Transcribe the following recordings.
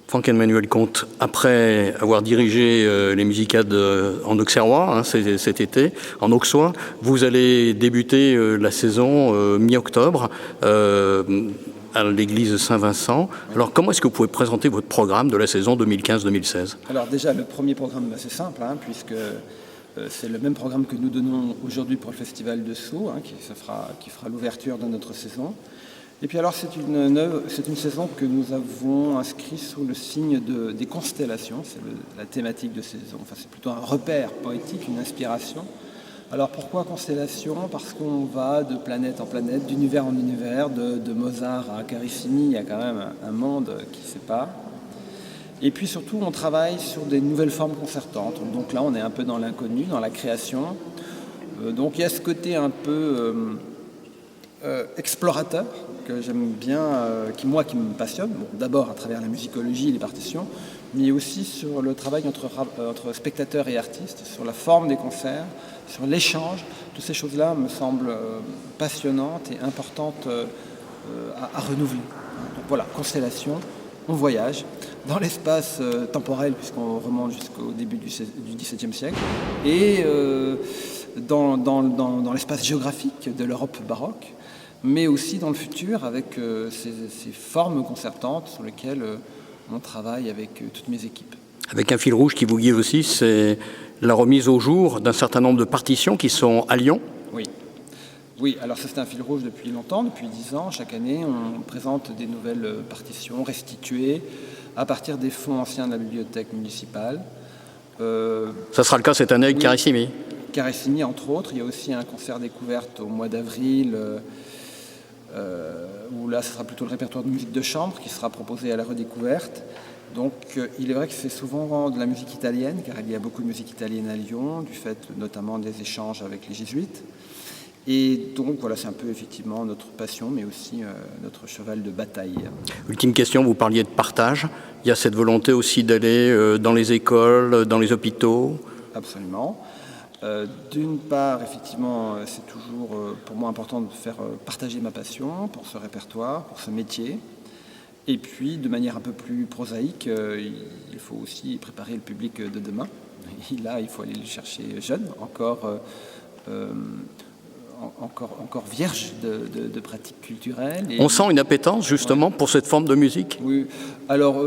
Franck-Emmanuel Comte, après avoir dirigé les musicades en Auxerrois cet été, en Auxois, vous allez débuter la saison mi-octobre à l'église Saint-Vincent. Alors, comment est-ce que vous pouvez présenter votre programme de la saison 2015-2016 ? Alors déjà, le premier programme, c'est simple, puisque c'est le même programme que nous donnons aujourd'hui pour le Festival de Sceaux, qui fera l'ouverture de notre saison. Et puis alors, c'est une saison que nous avons inscrite sous le signe des constellations. C'est la thématique de saison. Enfin, c'est plutôt un repère poétique, une inspiration. Alors pourquoi constellation ? Parce qu'on va de planète en planète, d'univers en univers, de Mozart à Carissimi, il y a quand même un monde qui sépare. Et puis surtout, on travaille sur des nouvelles formes concertantes. Donc là, on est un peu dans l'inconnu, dans la création. Donc il y a ce côté un peu explorateur que j'aime bien, qui me passionne. Bon, d'abord à travers la musicologie, les partitions, mais aussi sur le travail entre spectateurs et artistes, sur la forme des concerts, sur l'échange. Toutes ces choses-là me semblent passionnantes et importantes à renouveler. Donc voilà, constellation, on voyage dans l'espace temporel, puisqu'on remonte jusqu'au début du XVIIe siècle, et dans l'espace géographique de l'Europe baroque, mais aussi dans le futur avec ces formes concertantes sur lesquelles on travaille avec toutes mes équipes. Avec un fil rouge qui vous guide aussi, c'est la remise au jour d'un certain nombre de partitions qui sont à Lyon. Oui, alors ça c'est un fil rouge depuis longtemps, depuis 10 ans. Chaque année, on présente des nouvelles partitions restituées à partir des fonds anciens de la bibliothèque municipale. Ça sera le cas cette année avec Carissimi. Carissimi, entre autres. Il y a aussi un concert découverte au mois d'avril, où là, ce sera plutôt le répertoire de musique de chambre qui sera proposé à la redécouverte. Donc, il est vrai que c'est souvent de la musique italienne, car il y a beaucoup de musique italienne à Lyon, du fait notamment des échanges avec les jésuites. Et donc, voilà, c'est un peu effectivement notre passion, mais aussi notre cheval de bataille. Ultime question, vous parliez de partage. Il y a cette volonté aussi d'aller dans les écoles, dans les hôpitaux ? Absolument. D'une part, effectivement, c'est toujours pour moi important de faire partager ma passion pour ce répertoire, pour ce métier. Et puis, de manière un peu plus prosaïque, il faut aussi préparer le public de demain. Et là, il faut aller le chercher jeune, encore vierge de pratiques culturelles. Et on sent une appétence justement pour cette forme de musique ? Oui, alors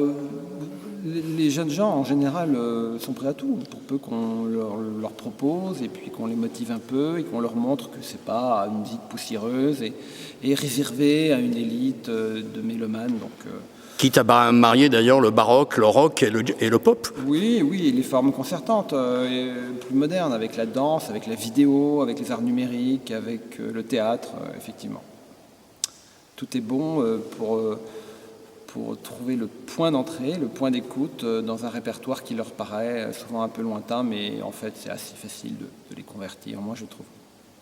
les jeunes gens en général sont prêts à tout, pour peu qu'on leur propose et puis qu'on les motive un peu et qu'on leur montre que c'est pas une musique poussiéreuse et réservée à une élite de mélomanes. Quitte à marier d'ailleurs le baroque, le rock et le pop. Oui, les formes concertantes, plus modernes, avec la danse, avec la vidéo, avec les arts numériques, avec le théâtre, effectivement. Tout est bon pour trouver le point d'entrée, le point d'écoute dans un répertoire qui leur paraît souvent un peu lointain, mais en fait c'est assez facile de les convertir, moi je trouve.